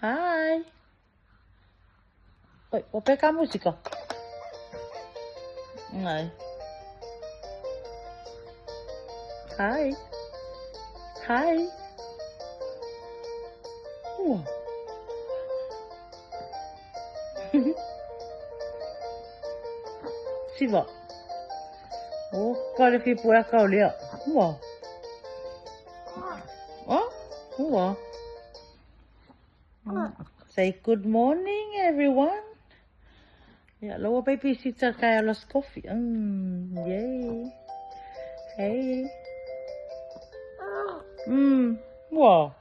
Hi. Oi, vou pegar a música. Này. Hi. Hi. Ủa. Siva. Ủa, coi đi phi bùa cầu liệu. Ủa. Ủa. Say good morning, everyone. Yeah, lower baby sitter kaya los coffee. Yay. Hey. Wow.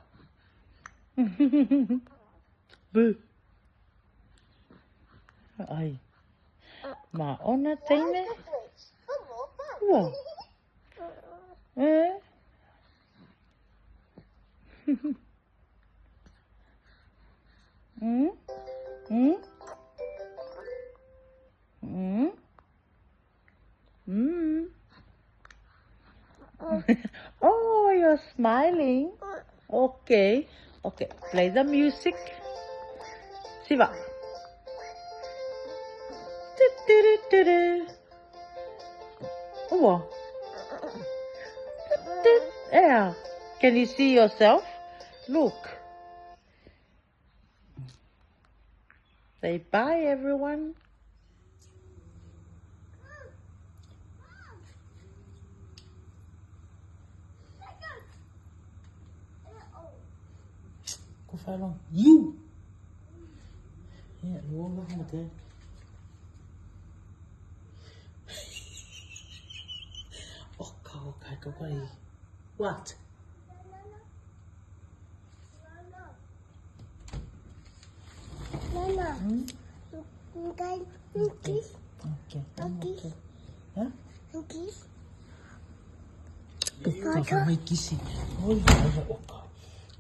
Boo. Ai. Mà ona teine. Wow. Oh, you're smiling. Okay. Okay, play the music. Siva. Oh. Yeah. Can you see yourself? Look. Say bye, everyone. Có phải không? You. Yeah, luôn đó một cái. Okay, go away. What? Mama. Okay. Okay. Yeah? Okay. Cậu phải mấy kissy. Ôi, okay.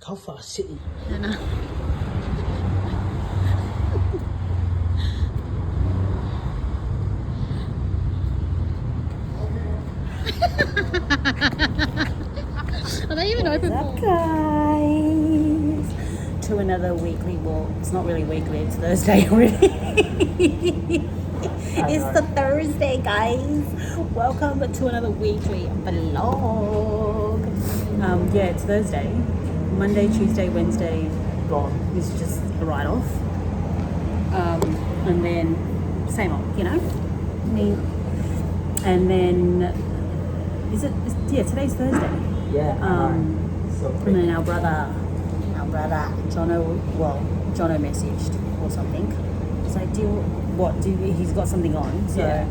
Cậu phải sit. Nana. Are they even open? What's up, guys? To another weekly walk. It's not really weekly, it's Thursday already. It's the Thursday, guys. Welcome to another weekly vlog. Yeah, it's Thursday. Monday, Tuesday, Wednesday, gone. It's just a write-off. And then, same old, you know? Me. And then, today's Thursday. Yeah. And then our brother, Jono messaged or something. It's like, he's got something on, so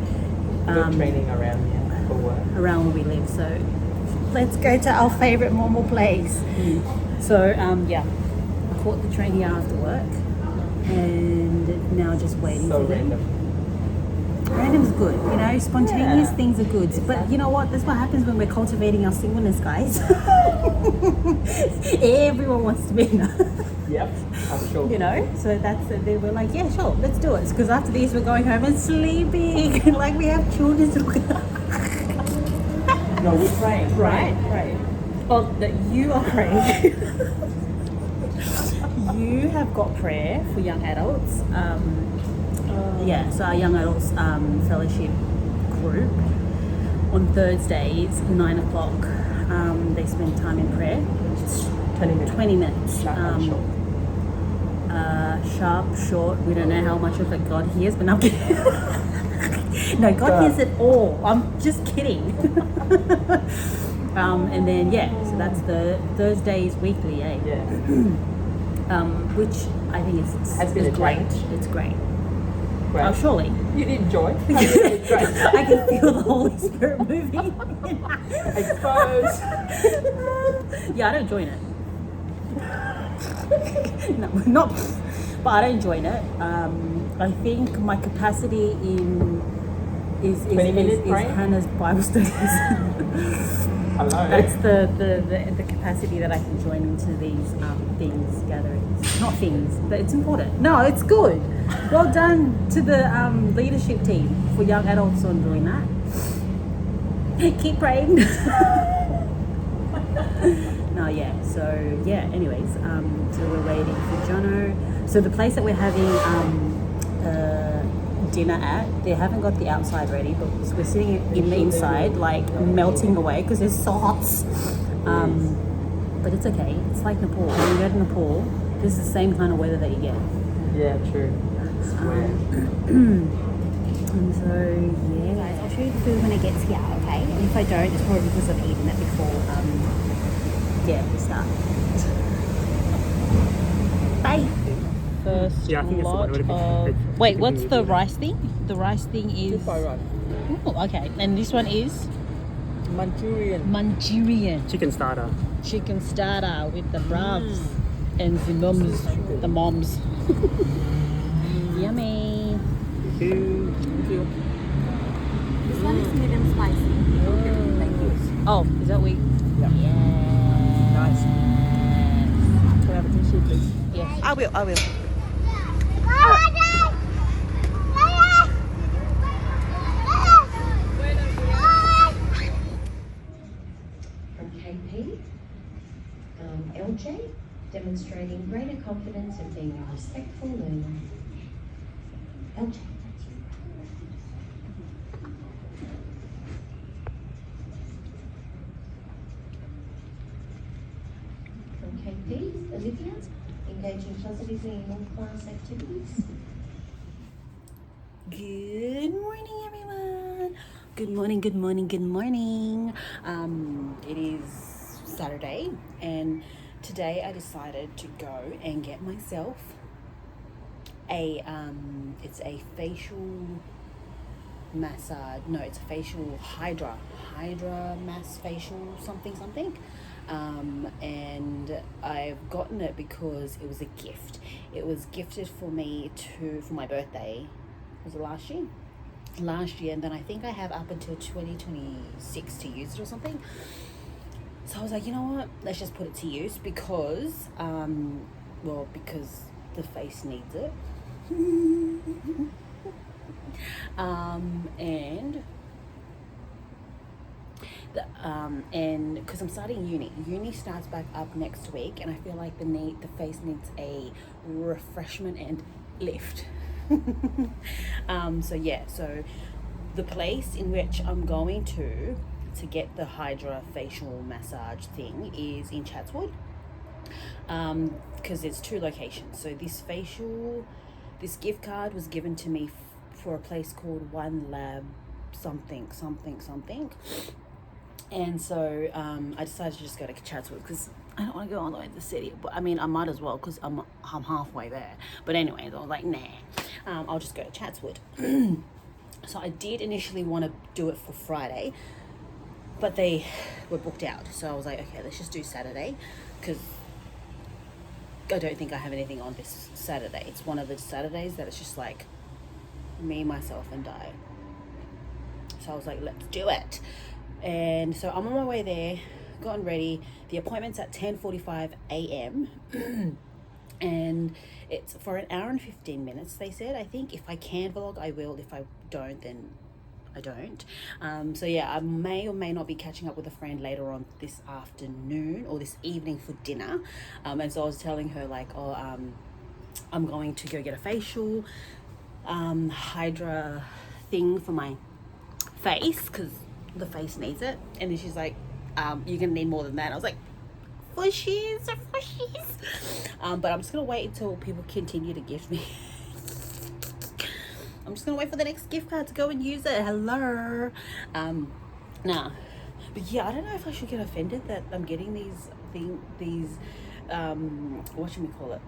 we're training around here for work. Around where we live, so let's go to our favourite normal place. So I caught the train here after work, and now just waiting for them. Random's good, you know, spontaneous things are good. But you know what? That's what happens when we're cultivating our singleness, guys. Everyone wants to be in Yep, I'm sure. You know, so they were like, yeah, sure, let's do it. Because after this, we're going home and sleeping. Like we have children to look after. No, we're praying. Right. Oh, that you are praying. You have got prayer for young adults. So our young adults fellowship group on Thursdays, 9 o'clock. They spend time in prayer. 20 minutes. Sharp, short. We don't know how much of it God hears, but no, no, God hears it all. I'm just kidding. And then so that's the Thursdays weekly, eh? Yeah. Which I think is great. It's great. Great. Oh, surely. You enjoy. It's great. I can feel the Holy Spirit moving. Exposed. Yeah, I don't join it. No, not. But I don't join it. I think my capacity is 20 minutes Hannah's Bible studies. Hello. That's the capacity that I can join into these things, gatherings. Not things, but it's important. No, it's good. Well done to the leadership team for young adults on doing that. Keep praying. Anyways, so we're waiting for Jono. So the place that we're having dinner at, they haven't got the outside ready, but we're sitting in the inside, like melting away because it's so hot. But it's okay. It's like Nepal. When you go to Nepal, this is the same kind of weather that you get. Yeah, true. Swear. And so, yeah, guys, I'll show you the food when it gets here, okay? And if I don't, it's probably because I've eaten it before, we start. Bye. First Yeah, I think it's the lot one. of... Wait, what's the rice thing? The rice thing is... Right. Oh, okay. And this one is? Manchurian. Chicken starter. Chicken starter with the bruvs and the mums. The moms. Yummy. Thank you. This one is medium spicy. Thank you. Oh, is that we? Yeah. Nice. Can I have a tissue, please? Yes. I will. From KP, LJ, demonstrating greater confidence and being a respectful learner. LJ, that's you. From KP, Olivia, engaging positively in all class activities. Good morning, everyone. Good morning, good morning, good morning. It is Saturday, and today I decided to go and get myself it's a facial massage. No, it's a facial hydra mass facial something. And I've gotten it because it was a gift. It was gifted for me for my birthday. Was it last year? And then I think I have up until 2026 to use it or something. So I was like, you know what? Let's just put it to use because the face needs it. And because I'm starting uni starts back up next week, and I feel like the face needs a refreshment and lift. So the place in which I'm going to get the Hydra facial massage thing is in Chatswood, because there's 2 locations. So this gift card was given to me for a place called One Lab something. And so I decided to just go to Chatswood because I don't want to go all the way to the city. But I mean, I might as well because I'm halfway there. But anyways, I was like, nah, I'll just go to Chatswood. So I did initially want to do it for Friday, but they were booked out. So I was like, okay, let's just do Saturday because I don't think I have anything on this Saturday. It's one of the Saturdays that it's just like me, myself, and I. So I was like, let's do it. And so I'm on my way there, gotten ready. The appointment's at 10:45 a.m. and it's for an hour and 15 minutes, they said. I think if I can vlog, I will. If I don't, then I don't. So yeah, I may or may not be catching up with a friend later on this afternoon or this evening for dinner. And so I was telling her like, I'm going to go get a facial Hydra thing for my face because the face needs it. And then she's like, you're gonna need more than that. I was like, fushies. But I'm just gonna wait until people continue to gift me. I'm just gonna wait for the next gift card to go and use it. Hello. Nah, but yeah, I don't know if I should get offended that I'm getting these what should we call it?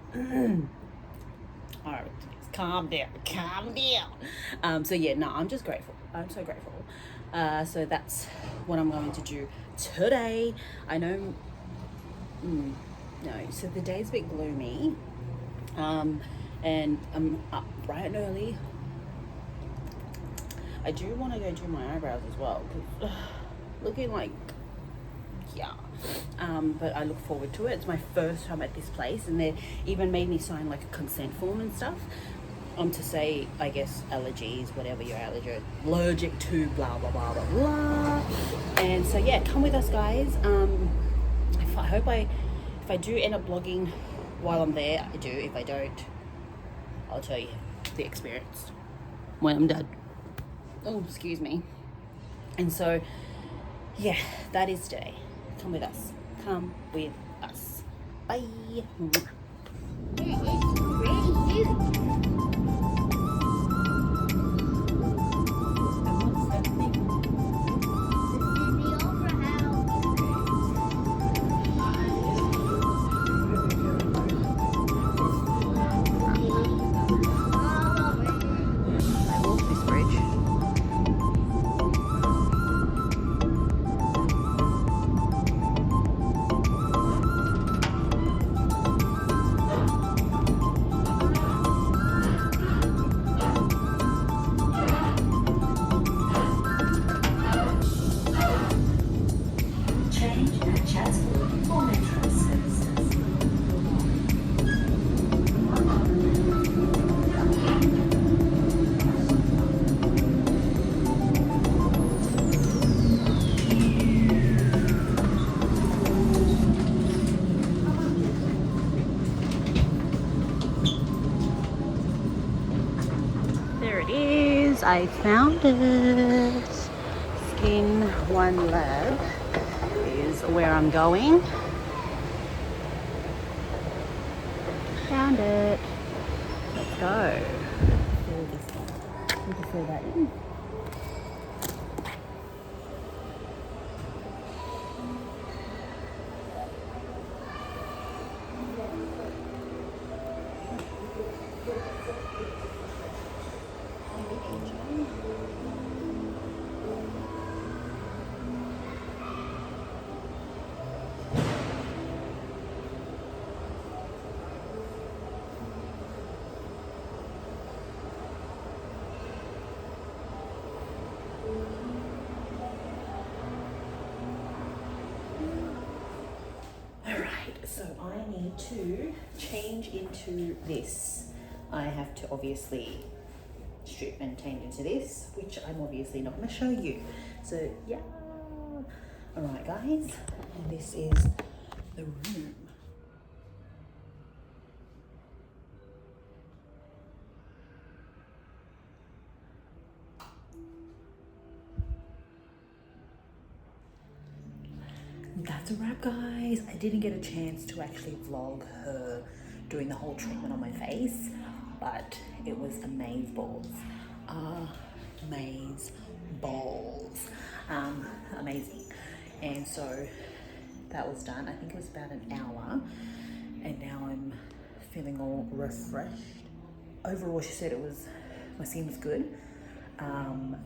All right, calm down. So yeah, no, I'm just grateful. I'm so grateful. So that's what I'm going to do today. I know, no, so the day's a bit gloomy, and I'm up bright and early. I do want to go do my eyebrows as well, because looking like, yeah, but I look forward to it. It's my first time at this place, and they even made me sign like a consent form and stuff. To say, I guess, allergies, whatever you're allergic to, blah, blah, blah, blah, blah. And so, yeah, come with us, guys. If I do end up vlogging while I'm there, I do. If I don't, I'll tell you the experience when I'm done. Oh, excuse me. And so, yeah, that is today. Come with us. Come with us. Bye. I walked this bridge. Change at Chatswood for Metro services. There it is. I found it. Skin One Lab is where I'm going. Found it. Let's go. We can fill that in. So I need to change into this. I have to obviously strip and change into this, which I'm obviously not going to show you. So yeah. Alright guys, and this is the room. That's a wrap guys. I didn't get a chance to actually vlog her doing the whole treatment on my face, but it was amaze balls. Amaze balls. Amazing. And so that was done. I think it was about an hour, and now I'm feeling all refreshed. Overall, she said my skin was good.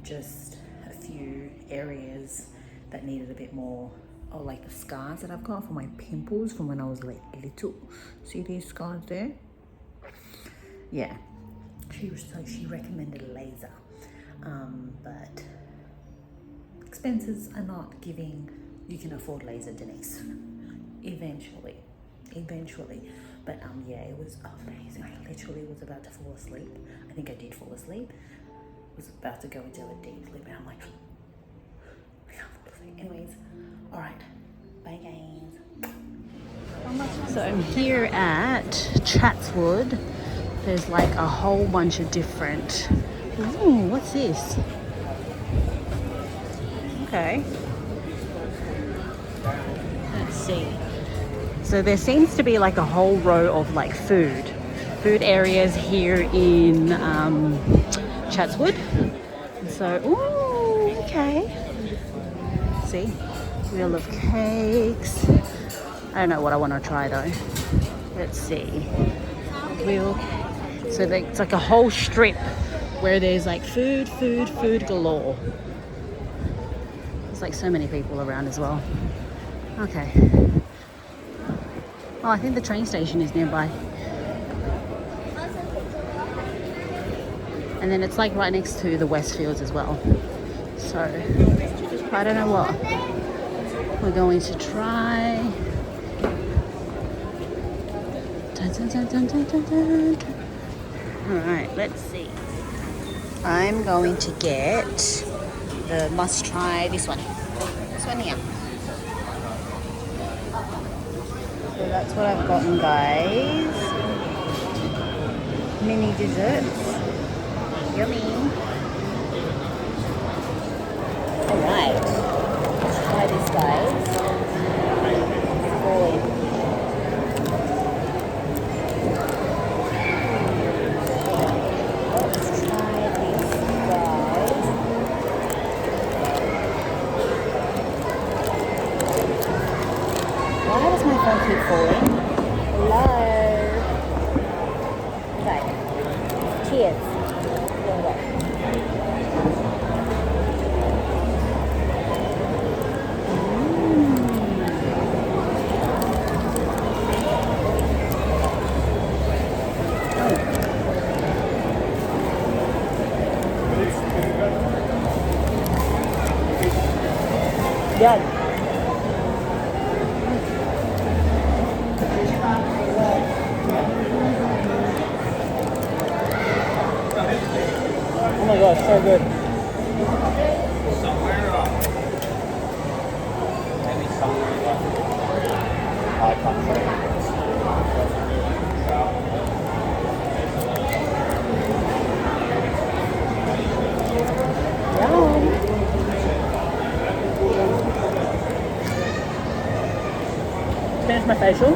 Just a few areas that needed a bit more. Oh, like the scars that I've got from my pimples from when I was like little. See these scars there? Yeah. She recommended a laser. But expenses are not giving. You can afford laser, Denise. Eventually. But yeah, it was amazing. I literally was about to fall asleep. I think I did fall asleep. Was about to go into a deep sleep, and I'm like, I can't fall asleep. Anyways. All right, bye guys. So I'm here at Chatswood. There's like a whole bunch of different. Ooh, what's this? Okay. Let's see. So there seems to be like a whole row of like food areas here in Chatswood. So, ooh, okay. See, wheel of cakes. I don't know what I want to try though. Let's see. Wheel. So it's like a whole strip where there's like food galore. There's like so many people around as well. Okay. Oh, I think the train station is nearby. And then it's like right next to the Westfields as well. So I don't know what we're going to try. Dun, dun, dun, dun, dun, dun, dun. All right, let's see. I'm going to get the must try, this one here. So that's what I've gotten, guys. mini desserts. Yummy. Alright. Let's try this, guys. Falling. Let's try this, guys. Why does my phone keep falling? Hello. Okay. Cheers. Here we go. Good. Oh my gosh, so good. Yum. Finish my facial.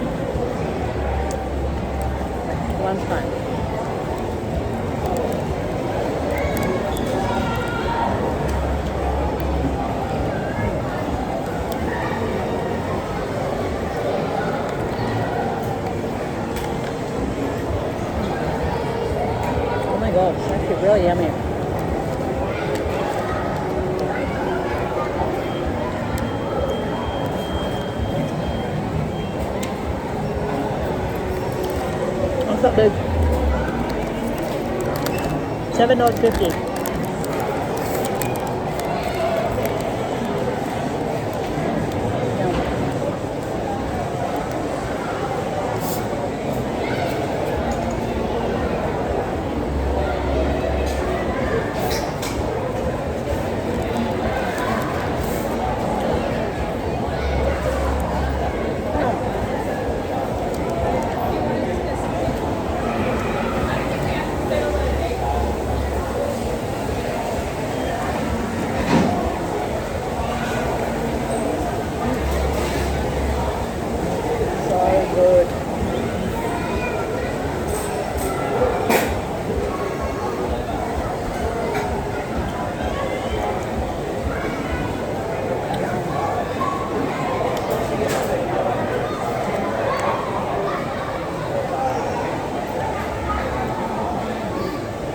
Lunchtime. Oh my gosh, that's actually really yummy. What's up, dude? $7.50. Good.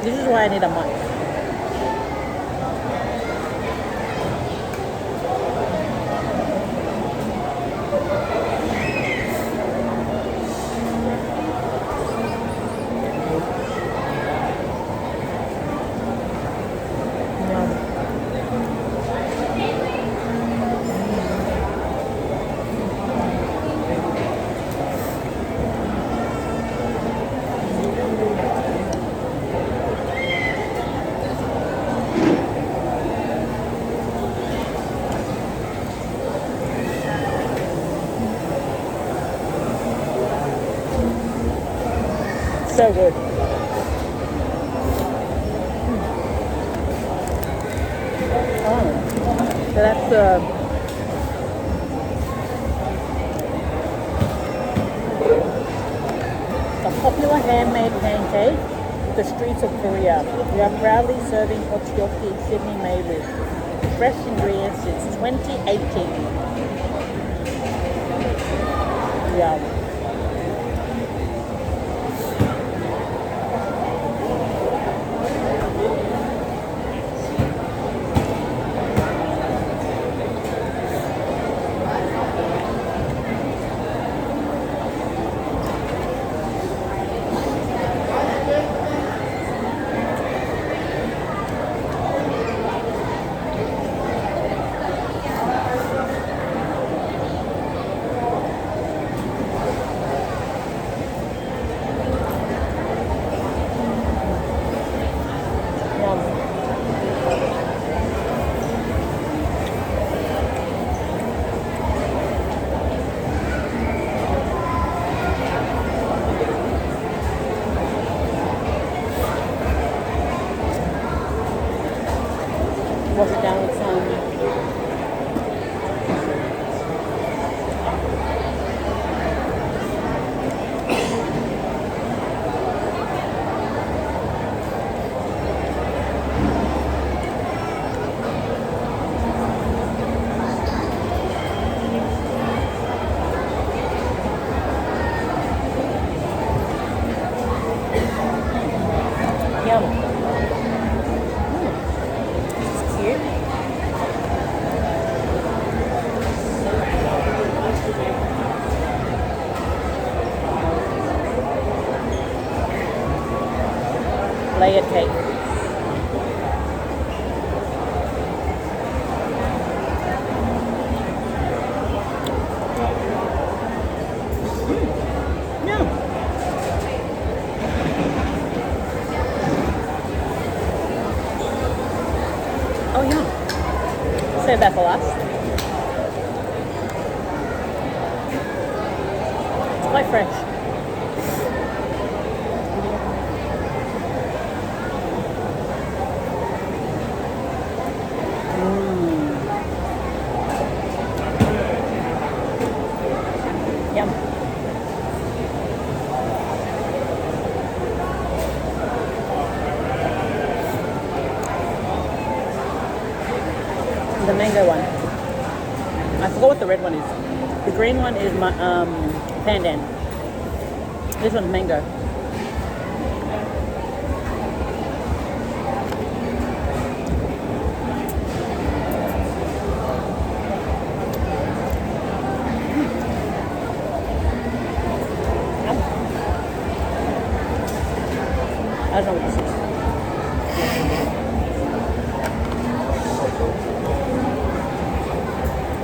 This is why I need a mic. So good. Oh, so that's the popular handmade pancake, the streets of Korea. We are proudly serving tteokbokki Sydney made with fresh ingredients since 2018. Yeah. layered cake. Yeah. Oh yeah. Save that for last. It's quite fresh. Yum. The mango one. I forgot what the red one is. The green one is my pandan. This one's mango. I don't know what this is.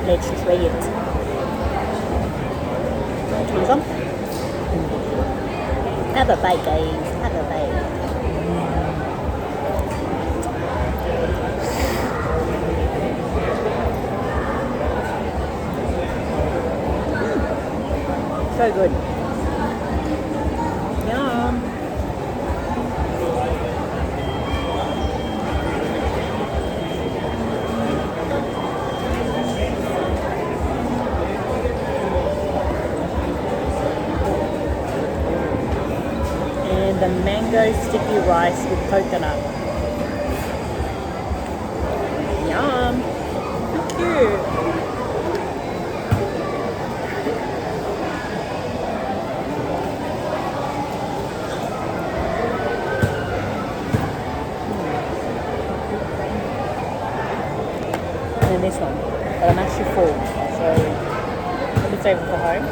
Let's try it. Want some? Have a bite, guys. Have a bite. So good. Yum. And the mango sticky rice with coconut. Yum. How cute. And then this one. But I'm actually full. So let me save it for home.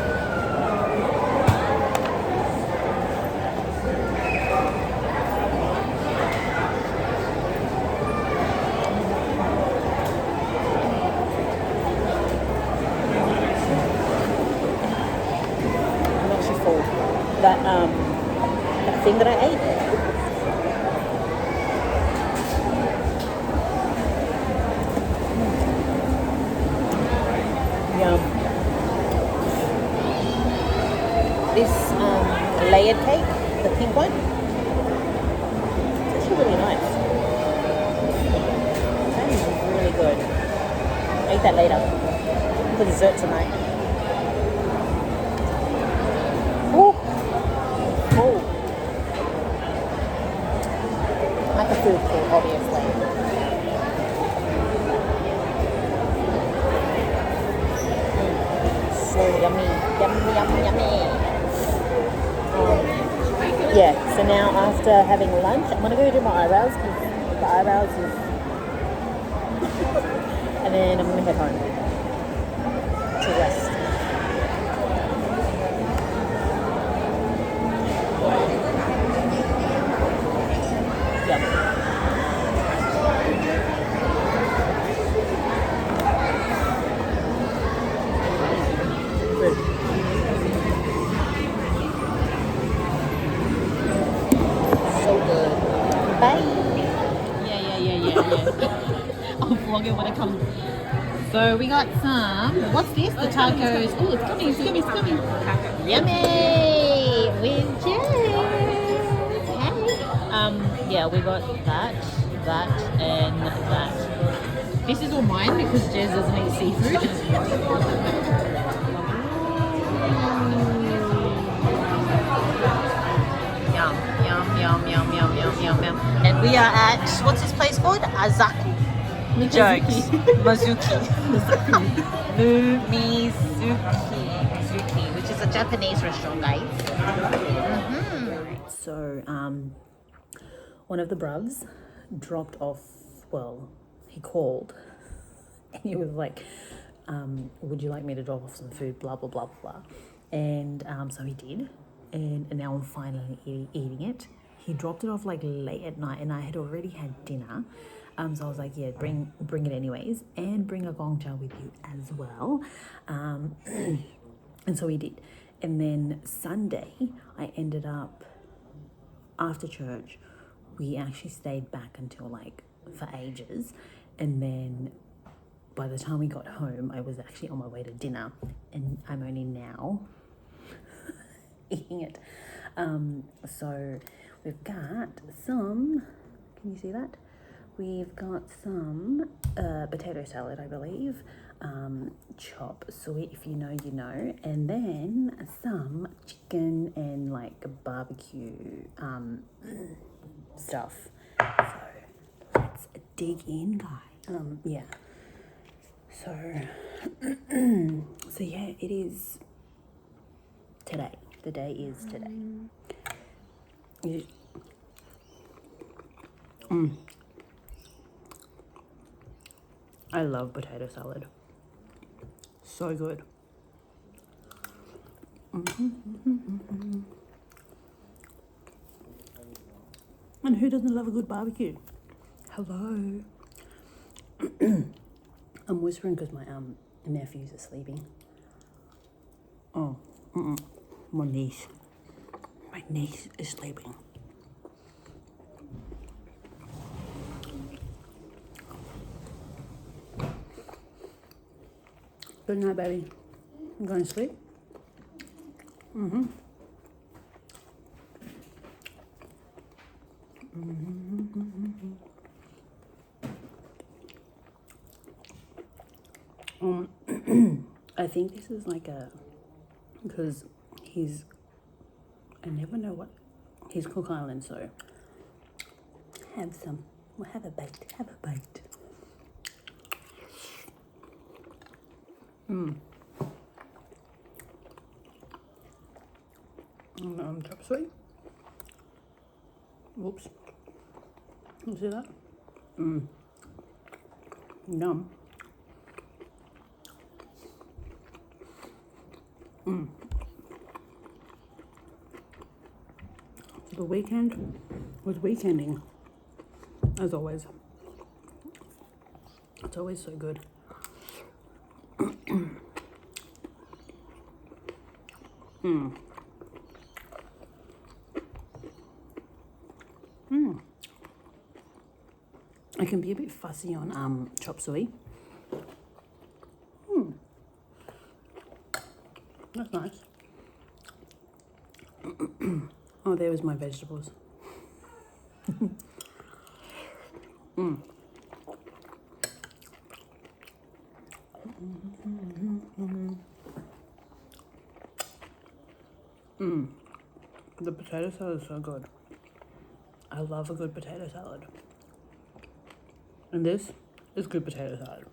That thing that I ate. Yum. This layered cake, the pink one, it's actually really nice. That is really good. I'll eat that later for dessert tonight. Like a food food, obviously. So yummy, yummy. Yeah, so now after having lunch, I'm gonna go do my eyebrows because the eyebrows is and then I'm gonna head home to rest. Yum. Good. So good. Bye. Yeah. I'll vlog it when it comes. So we got some. What's this? The tacos. Oh, it's coming. Yummy with Jess. Yeah, we got that, and that. This is all mine because Jez doesn't eat seafood. Yum. And we are at, what's this place called? Azaku. Jokes. Mizuki, which is a Japanese restaurant, guys. So, one of the bruvs dropped off, well, he called and he was like, would you like me to drop off some food, blah, blah, blah, blah. And so he did. And now I'm finally eating it. he dropped it off like late at night, and I had already had dinner. So I was like, yeah, bring it anyways, and bring a gongcha with you as well. And so we did. And then Sunday, I ended up, after church, we actually stayed back until like for ages. And then by the time we got home, I was actually on my way to dinner, and I'm only now eating it. So we've got some, can you see that? We've got some potato salad, I believe, chop suey, if you know, you know, and then some chicken and like barbecue stuff. So let's dig in, guys. Yeah. So, so yeah, it is today. The day is today. I love potato salad. So good. And who doesn't love a good barbecue? Hello. I'm whispering because my nephews are sleeping. Oh, my niece is sleeping. Good night, baby. I'm going to sleep. I think this is like a, because I never know what, he's Cook Island, so have some, well, have a bite. Chop suey. Whoops. You see that? Yum. The weekend was weekending, as always. It's always so good. I can be a bit fussy on chop suey. That's nice. Oh, there was my vegetables. The potato salad is so good. I love a good potato salad. And this is good potato salad.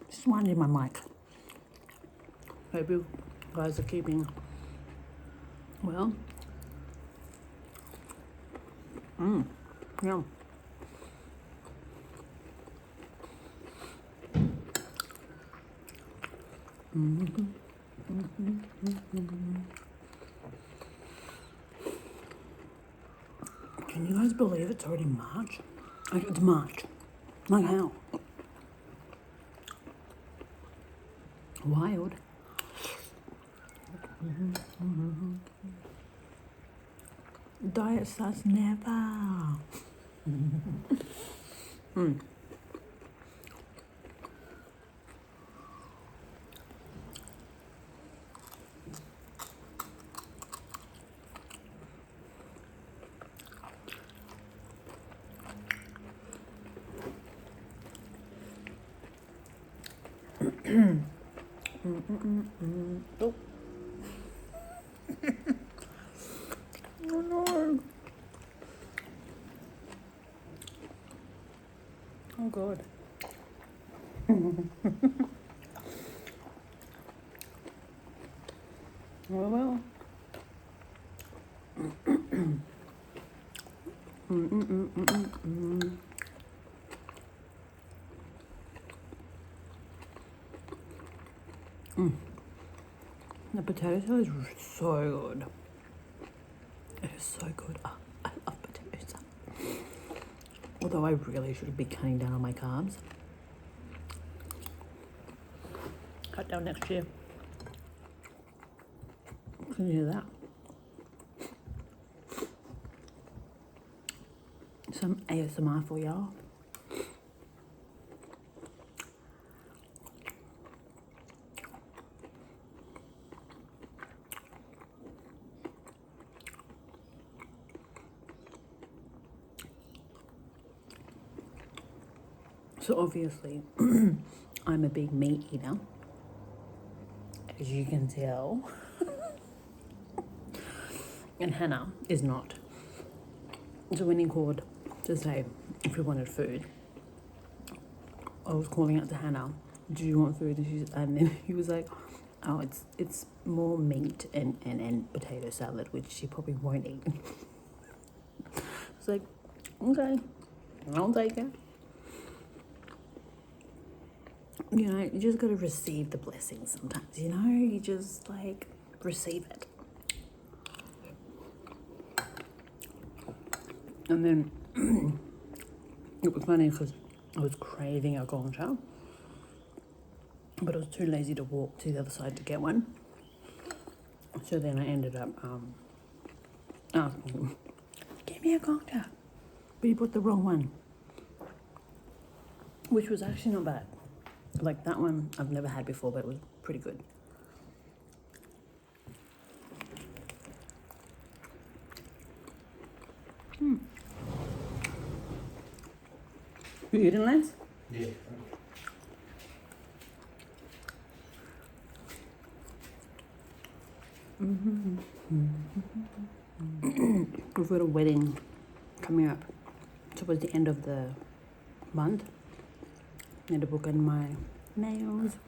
Just winding my mic. Hope you guys are keeping well. Yum. Can you guys believe it's already March? Like, it's March. Like, how? Wild. Diet starts never. Oh. Oh no. Oh god. Well. The potato salad is so good. It is so good. Oh, I love potato salad. Although I really should be cutting down on my carbs. Cut down next year. Can you hear that? Some ASMR for y'all. So obviously, I'm a big meat eater, as you can tell. And Hannah is not. So when he called to say if we wanted food, I was calling out to Hannah, do you want food? And then he was like, oh, it's more meat and potato salad, which she probably won't eat. I was like, okay, I'll take it. You know, you just gotta receive the blessings sometimes, you know? You just, like, receive it. And then, it was funny because I was craving a gongcha, but I was too lazy to walk to the other side to get one. So then I ended up asking him, give me a gongcha. But he bought the wrong one, which was actually not bad. Like that one I've never had before, but it was pretty good. You eating, Lance? Yeah. We've got a wedding coming up towards the end of the month. Need to book in my nails,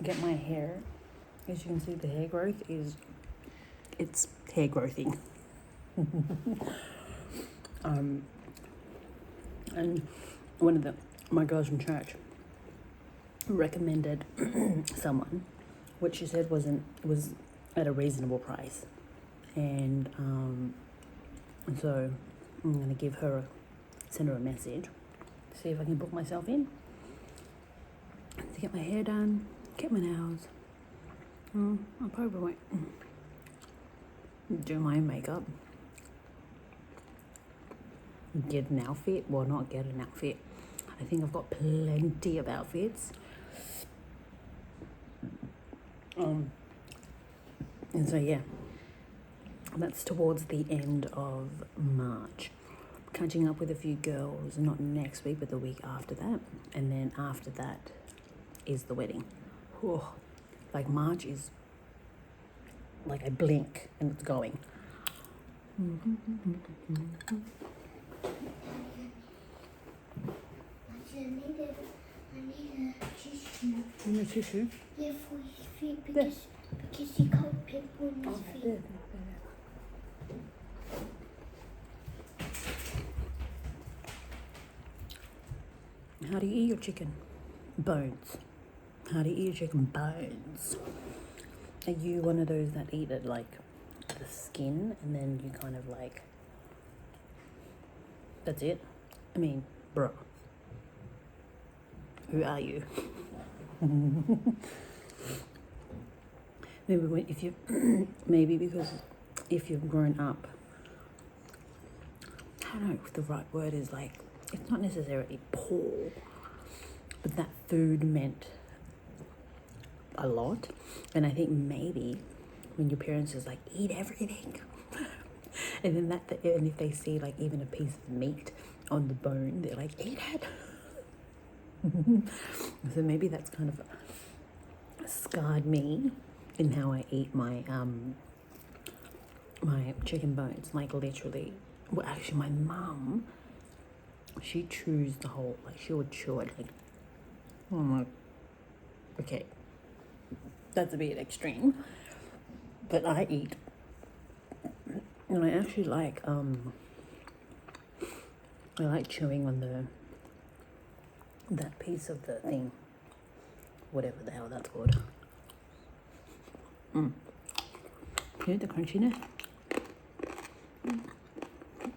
get my hair. As you can see, the hair growth it's hair growthing. And one of my girls from church recommended someone, which she said was at a reasonable price, and so I'm gonna send her a message, see if I can book myself in to get my hair done, get my nails. I probably won't do my makeup. Get an outfit. Well, not get an outfit. I think I've got plenty of outfits. And so yeah, that's towards the end of March. Catching up with a few girls, not next week, but the week after that. And then after that is the wedding. Whew. Like March is like I blink and it's going. I need a tissue. You need a tissue? Yeah, for his feet because he can't pick on his feet. How do you eat your chicken? Bones. How do you eat your chicken? Bones. Are you one of those that eat it like the skin and then you kind of like, that's it? I mean, bro. Who are you? Maybe because if you've grown up, I don't know if the right word is like, it's not necessarily poor, but that food meant a lot. And I think maybe when your parents is like, eat everything, and then and if they see like even a piece of meat on the bone, they're like, eat it. So maybe that's kind of scarred me in how I eat my my chicken bones. Like literally, well, actually, my mum, she chews the whole, like she would chew it like, oh my, okay, that's a bit extreme, but I eat, and I actually like I like chewing on that piece of the thing, whatever the hell that's called. Hear the crunchiness?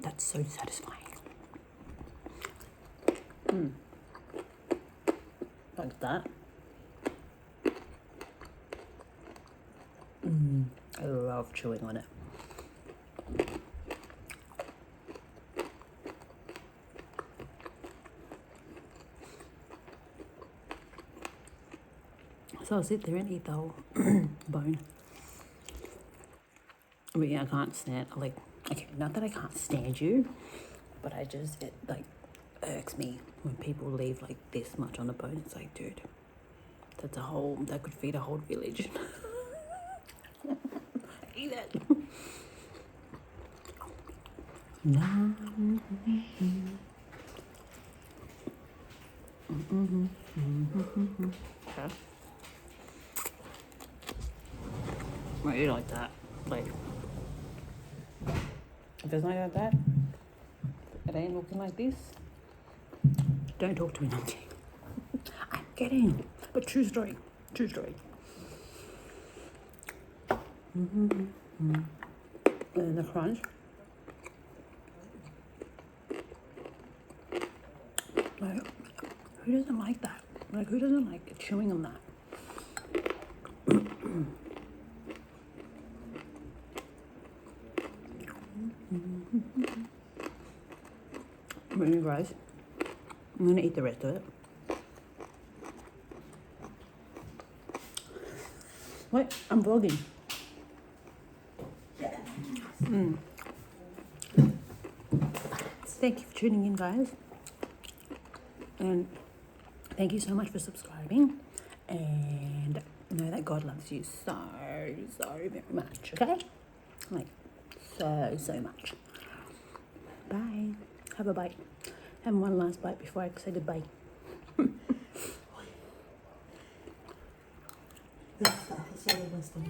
That's so satisfying. Like that. I love chewing on it. So I'll sit there and eat the whole bone. But yeah, I can't stand, like, okay, not that I can't stand you, but it like irks me when people leave like this much on the bone. It's like, dude, that could feed a whole village. Eat it. Okay. Why you like that? Like, if it's not like that, it ain't looking like this. Don't talk to me, Nancy. I'm kidding, but true story. True story. And the crunch. Like, who doesn't like that? Like, who doesn't like chewing on that? Really gross. I'm gonna eat the rest of it. Wait, I'm vlogging. Thank you for tuning in, guys. And thank you so much for subscribing. And know that God loves you so very much, okay? Like, so much. Bye. Have a bite. Have one last bite before I say goodbye. Good stuff. It's all wisdom.